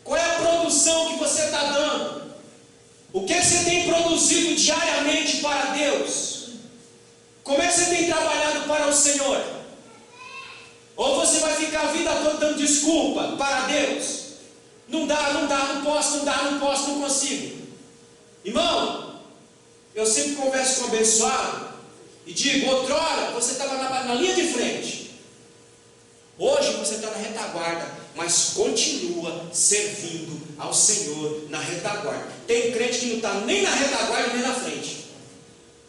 Qual é a produção que você está dando? O que é que você tem produzido diariamente para Deus? Como é que você tem trabalhado para o Senhor? Ou você vai ficar a vida toda dando desculpa para Deus? Não dá, não posso, não consigo. Irmão, eu sempre converso com o abençoado e digo, outrora você estava na linha de frente. Hoje você está na retaguarda, mas continua servindo ao Senhor na retaguarda. Tem crente que não está nem na retaguarda nem na frente.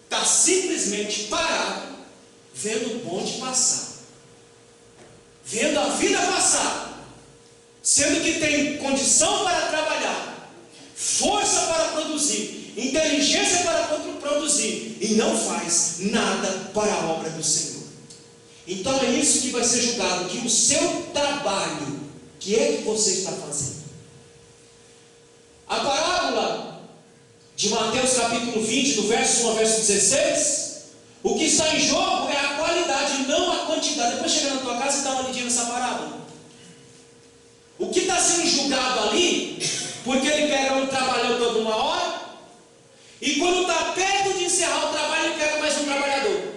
Está simplesmente parado, vendo o bonde passar. Vendo a vida passar. Sendo que tem condição para trabalhar, força para produzir, inteligência para produzir, e não faz nada para a obra do Senhor. Então é isso que vai ser julgado, que o seu trabalho, que é que você está fazendo. A parábola de Mateus capítulo 20, do verso 1 ao verso 16, o que está em jogo é a qualidade, não a quantidade. Depois chega na tua casa e dá uma lidinha nessa parábola. O que está sendo julgado ali, porque ele pega um trabalhador toda uma hora, e quando está perto de encerrar o trabalho, ele pega mais um trabalhador.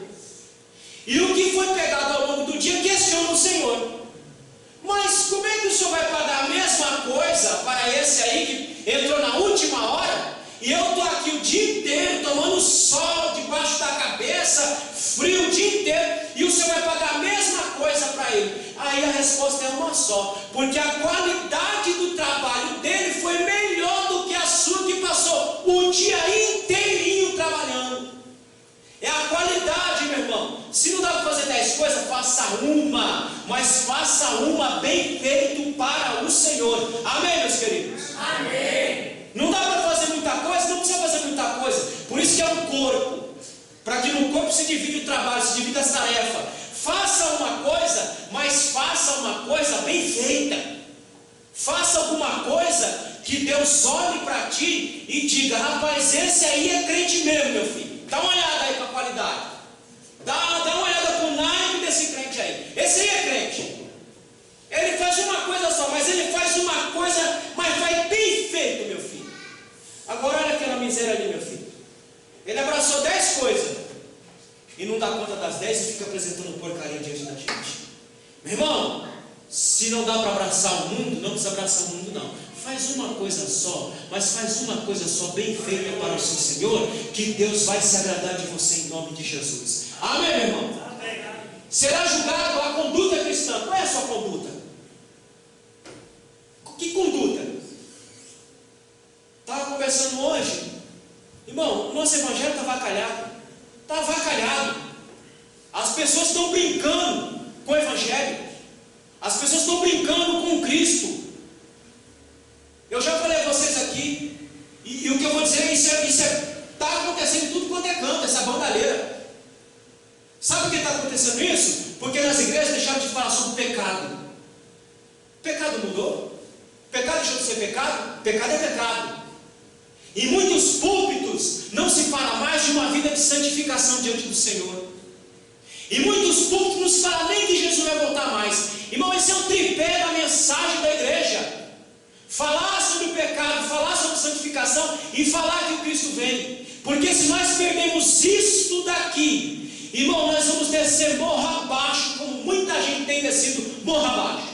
E o que foi pegado ao longo do dia questiona o Senhor. Mas como é que o Senhor vai pagar a mesma coisa para esse aí que entrou na última hora? E eu estou aqui o dia inteiro tomando sol debaixo da cabeça, frio o dia inteiro, e o Senhor vai pagar a mesma coisa para ele. Aí a resposta é uma só, porque a qualidade do trabalho dele foi melhor do que a sua, que passou o dia inteirinho trabalhando. É a qualidade, meu irmão. Se não dá para fazer 10 coisas, faça uma, mas faça uma bem feito para o Senhor. Amém, meus queridos? Amém. Não dá para fazer muita coisa, não precisa fazer muita coisa. Por isso que é um corpo, para que no corpo se divide o trabalho, se divide as tarefas. Faça uma coisa, mas faça uma coisa bem feita. Faça alguma coisa que Deus olhe para ti e diga, rapaz, esse aí é crente mesmo, meu filho. Dá uma olhada aí para a qualidade. Dá uma olhada para o naipe desse crente aí. Esse aí é crente. Ele faz uma coisa só, mas ele faz uma coisa, mas vai bem feito, meu filho. Agora olha aquela miséria ali, meu filho. Ele abraçou 10 coisas e não dá conta das 10 e fica apresentando porcaria diante da gente. Meu irmão, se não dá para abraçar o mundo, não precisa abraçar o mundo não. Faz uma coisa só, mas faz uma coisa só bem feita para o seu Senhor, que Deus vai se agradar de você em nome de Jesus. Amém, meu irmão? Amém. Será julgado a conduta cristã. Qual é a sua conduta? Que conduta? Estava conversando hoje, irmão, o nosso evangelho está avacalhado. Está avacalhado. As pessoas estão brincando com o evangelho. As pessoas estão brincando com Cristo. Eu já falei a vocês aqui, e o que eu vou dizer, isso está acontecendo em tudo quanto é canto, essa bandalheira. Sabe por que está acontecendo isso? Porque nas igrejas deixaram de falar sobre pecado. Pecado mudou? Pecado deixou de ser pecado? Pecado é pecado. Em muitos púlpitos não se fala mais de uma vida de santificação diante do Senhor. Em muitos púlpitos não se fala nem que Jesus vai voltar mais. Irmão, esse é o tripé da mensagem da igreja. Falar sobre o pecado, falar sobre santificação e falar que o Cristo vem. Porque se nós perdemos isto daqui, irmão, nós vamos descer morra abaixo, como muita gente tem descido morra abaixo.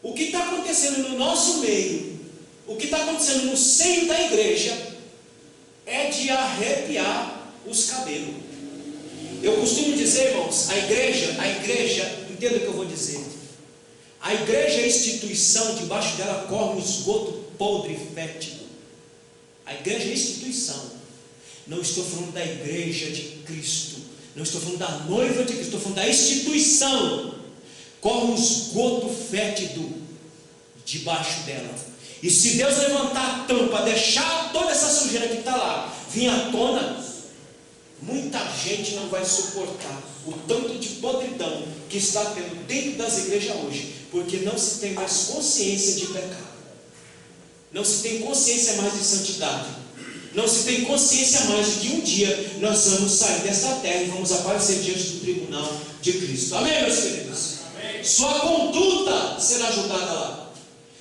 O que está acontecendo no nosso meio, o que está acontecendo no seio da igreja, é de arrepiar os cabelos. Eu costumo dizer, irmãos, a igreja, entenda o que eu vou dizer. A igreja é a instituição, debaixo dela corre um esgoto podre e fétido. A igreja é a instituição. Não estou falando da igreja de Cristo, não estou falando da noiva de Cristo, estou falando da instituição. Corre um esgoto fétido debaixo dela. E se Deus levantar a tampa, deixar toda essa sujeira que está lá vir à tona, muita gente não vai suportar o tanto de podridão que está tendo dentro das igrejas hoje, porque não se tem mais consciência de pecado, não se tem consciência mais de santidade, não se tem consciência mais de que um dia nós vamos sair desta terra e vamos aparecer diante do tribunal de Cristo. Amém, meus queridos? Amém. Sua conduta será julgada lá,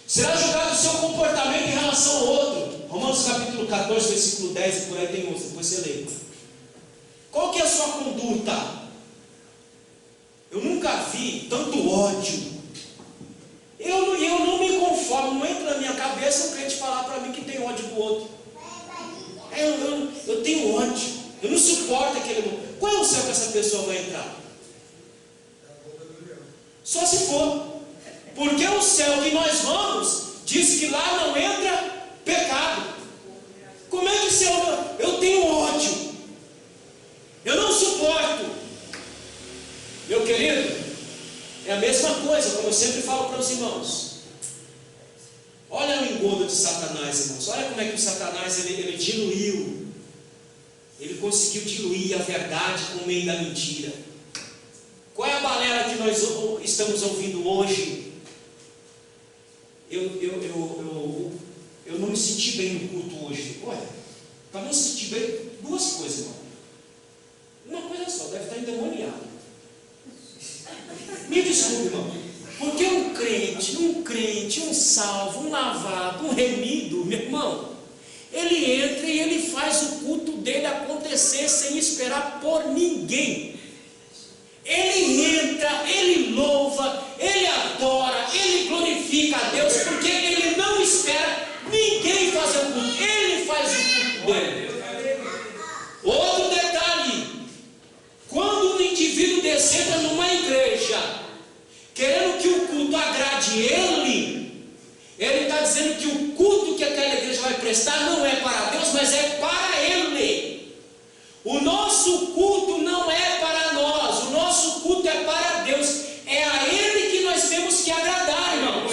será julgado o seu comportamento em relação ao outro. Romanos capítulo 14, versículo 10, e por aí tem outro, depois você lê. Qual que é a sua conduta? Eu nunca vi tanto ódio. Eu não me conformo, não entra na minha cabeça um crente falar para mim que tem ódio do outro. Eu tenho ódio, eu não suporto aquele. Qual é o céu que essa pessoa vai entrar? Só se for, porque o céu que nós vamos diz que lá não entra pecado. Como é que o céu? Eu tenho ódio, eu não suporto. Meu querido, é a mesma coisa, como eu sempre falo para os irmãos. Olha o engodo de Satanás, irmãos. Olha como é que o Satanás ele diluiu. Ele conseguiu diluir a verdade com o meio da mentira. Qual é a balela que nós estamos ouvindo hoje? Eu não me senti bem no culto hoje. Olha, para não se sentir bem, duas coisas, irmão. Uma coisa só, deve estar endemoniado. Me desculpe, irmão. Porque um crente, um salvo, um lavado, um remido, meu irmão, ele entra e ele faz o culto dele acontecer sem esperar por ninguém. Ele entra, ele louva, ele adora, ele glorifica a Deus, porque ele não espera ninguém fazer o culto, ele faz o culto dele. Outro detalhe: quando o indivíduo desentra numa igreja querendo que o culto agrade ele está dizendo que o culto que aquela igreja vai prestar não é para Deus, mas é para ele. O nosso culto não é para nós, o nosso culto é para Deus, é a Ele que nós temos que agradar, irmãos.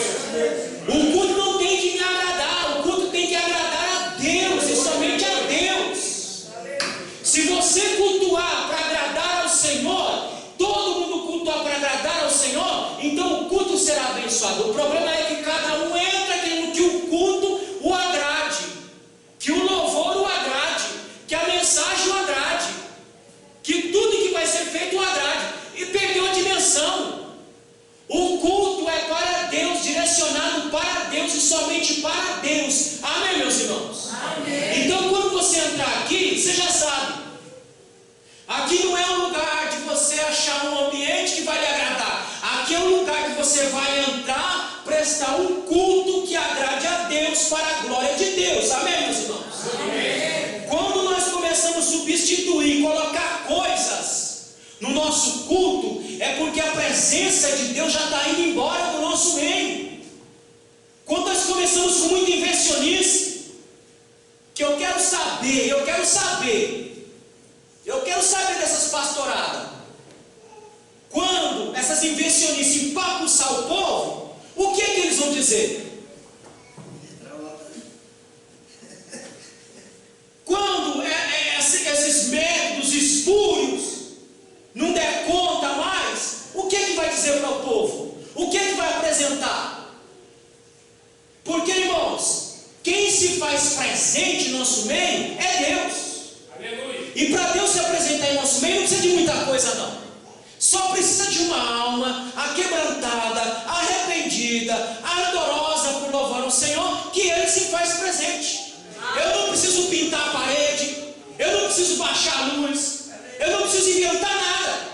O culto não tem que me agradar, o culto tem que agradar a Deus e somente a Deus. Se você cultuar para agradar ao Senhor, todo mundo cultuar para agradar ao Senhor, então o culto será abençoado. O problema é que cada um entra querendo que o culto o agrade, que o louvor o agrade, que a mensagem o agrade, que tudo que vai ser feito o agrade, e perdeu a dimensão. O culto é para Deus, direcionado para Deus e somente para Deus. Amém, meus irmãos? Amém. Então, quando você entrar aqui, você já sabe. Aqui não é um lugar de você achar um ambiente que vai lhe agradar. Aqui é um lugar que você vai entrar, prestar um culto que agrade a Deus para a glória de Deus. Amém, meus irmãos? Amém. Quando nós começamos a substituir, colocar coisas no nosso culto, é porque a presença de Deus já está indo embora do nosso meio. Quando nós começamos com muita invencionice, que eu quero saber dessas pastoradas, quando essas invencionices empapuçar o povo, o que é que eles vão dizer? Quando esses métodos espúrios não der conta mais, o que é que vai dizer para o povo? O que é que vai apresentar? Porque, irmãos, quem se faz presente em nosso meio é Deus. Aleluia. E para Deus se apresentar em nosso meio não precisa de muita coisa não. Só precisa de uma alma aquebrantada, arrependida, ardorosa por louvar o Senhor, que Ele se faz presente. Eu não preciso pintar a parede, eu não preciso baixar a luz, eu não preciso inventar nada.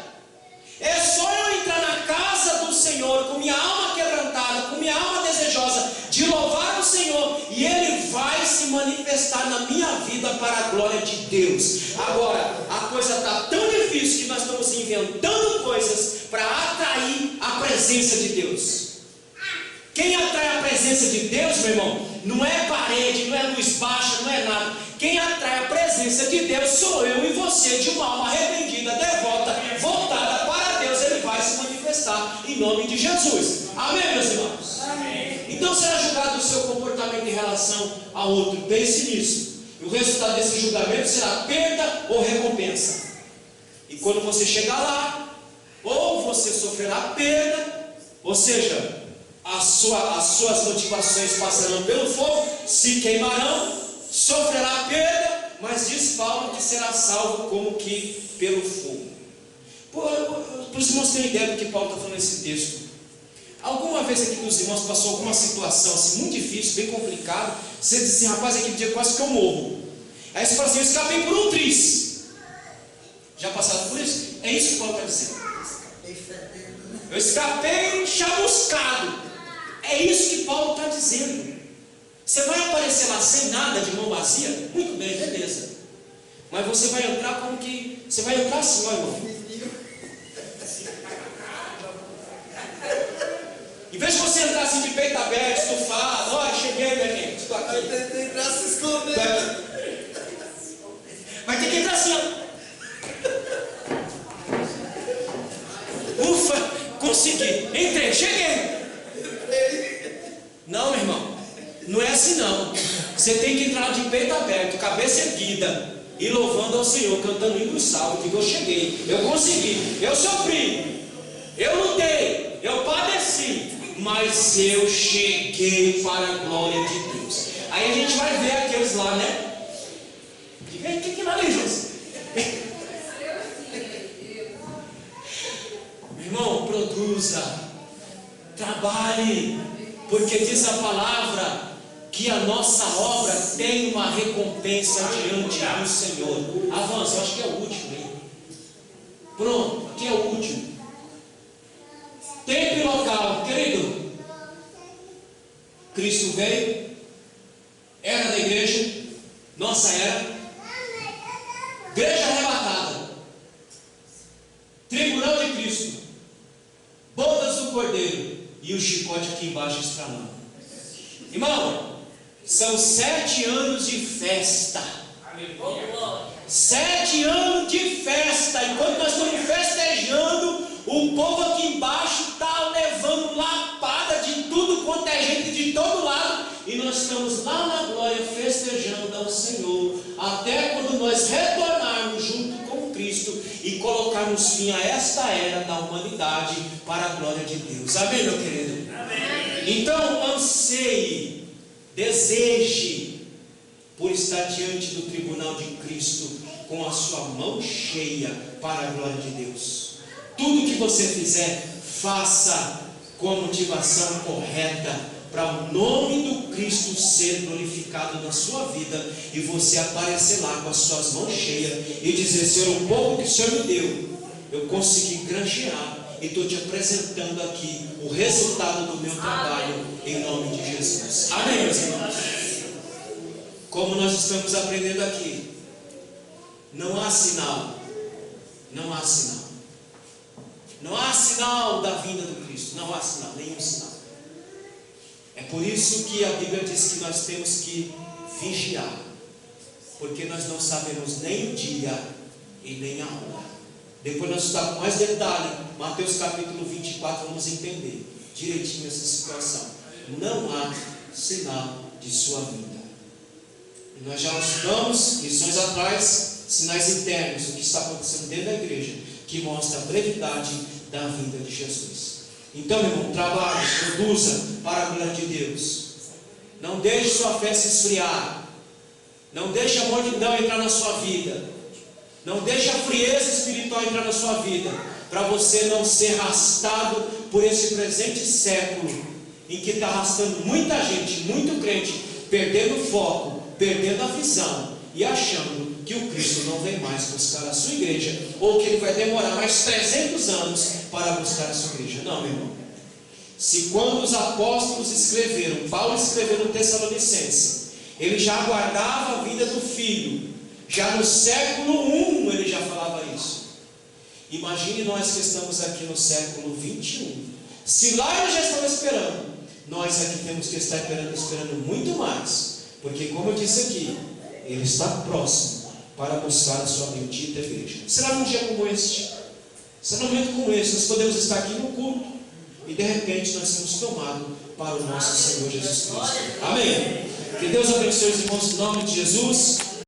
É só eu entrar na casa do Senhor com minha alma quebrantada, com minha alma desejosa de louvar o Senhor, e Ele vai se manifestar na minha vida para a glória de Deus. Agora, a coisa está tão difícil que nós estamos inventando coisas para atrair a presença de Deus. Quem atrai a presença de Deus, meu irmão, não é parede, não é luz baixa, não é nada. Quem atrai a presença de Deus sou eu e você, de uma alma arrependida, devota, voltada para Deus. Ele vai se manifestar em nome de Jesus. Amém, meus irmãos? Amém. Então será julgado o seu comportamento em relação a outro. Pense nisso. E o resultado desse julgamento será perda ou recompensa. E quando você chegar lá, ou você sofrerá perda, ou seja, as suas motivações passarão pelo fogo, se queimarão, sofrerá perda, mas diz Paulo que será salvo como que pelo fogo. Para os irmãos terem ideia do que Paulo está falando nesse texto, alguma vez aqui dos irmãos passou alguma situação assim, muito difícil, bem complicada, você diz assim, rapaz, aquele dia quase que eu morro. Aí você fala assim, eu escapei por um triz. Já passaram por isso? É isso que Paulo está dizendo. Eu escapei chamuscado. É isso que Paulo está dizendo. Você vai aparecer lá sem nada, de mão vazia? Muito bem, beleza. Mas você vai entrar como que... Você vai entrar assim, ó, irmão. Em vez de você entrar assim de peito aberto, estufado, olha, cheguei, minha gente, estou aqui. Eu tentei entrar se esconder. Vai ter que entrar assim, ó. Ufa, consegui. Entrei, cheguei. Não, meu irmão, não é assim não. Você tem que entrar de peito aberto, cabeça erguida, e louvando ao Senhor, cantando hino salvo. Digo, eu cheguei, eu consegui, eu sofri, eu lutei, eu padeci, mas eu cheguei para a glória de Deus. Aí a gente vai ver aqueles lá, né? Diga aí, o que lá, Jesus? Meu irmão, produza, trabalhe, porque diz a palavra que a nossa obra tem uma recompensa diante do Senhor. Avança, eu acho que é o último, hein? Pronto, aqui é o último. Tempo e local, querido. Cristo veio, era da igreja, nossa era, igreja arrebatada, tribunal de Cristo, bodas do Cordeiro e o chicote aqui embaixo estranando. Irmão, são 7 anos de festa. 7 anos de festa. Enquanto nós estamos festejando, o povo aqui embaixo está levando lapada de tudo quanto é gente de todo lado. E nós estamos lá na glória festejando ao Senhor. Até quando nós retornarmos junto com Cristo e colocarmos fim a esta era da humanidade para a glória de Deus. Amém, meu querido? Amém. Então anseie, deseje por estar diante do tribunal de Cristo com a sua mão cheia para a glória de Deus. Tudo que você fizer, faça com a motivação correta, para o nome do Cristo ser glorificado na sua vida, e você aparecer lá com as suas mãos cheias e dizer, Senhor, o pouco que o Senhor me deu, eu consegui granjear, e estou te apresentando aqui o resultado do meu trabalho, em nome de Jesus. Amém, meus irmãos? Como nós estamos aprendendo aqui, não há sinal, não há sinal, não há sinal da vinda do Cristo, não há sinal, nenhum sinal. É por isso que a Bíblia diz que nós temos que vigiar, porque nós não sabemos nem o dia e nem a hora. Depois nós estudamos com mais detalhe, Mateus capítulo 24, vamos entender direitinho essa situação. Não há sinal de sua vinda. E nós já estudamos, lições atrás, sinais internos, o que está acontecendo dentro da igreja, que mostra a brevidade da vinda de Jesus. Então, meu irmão, trabalhe, produza para a glória de Deus. Não deixe sua fé se esfriar. Não deixe a mornidão entrar na sua vida. Não deixe a frieza espiritual entrar na sua vida, para você não ser arrastado por esse presente século, em que está arrastando muita gente, muito crente, perdendo o foco, perdendo a visão e achando que o Cristo não vem mais buscar a sua igreja, ou que ele vai demorar mais 300 anos para buscar a sua igreja. Não, meu irmão. Se quando os apóstolos escreveram, Paulo escreveu no Tessalonicenses, ele já aguardava a vinda do Filho, já no século I ele já falava isso. Imagine nós que estamos aqui no século 21. Se lá eles já estão esperando, nós aqui temos que estar esperando muito mais, porque como eu disse aqui, ele está próximo para buscar a sua bendita igreja. Será num dia como este? Será num momento como este? Nós podemos estar aqui no culto, e de repente nós somos tomados para o nosso Senhor Jesus Cristo. Amém. Que Deus abençoe os irmãos em nome de Jesus.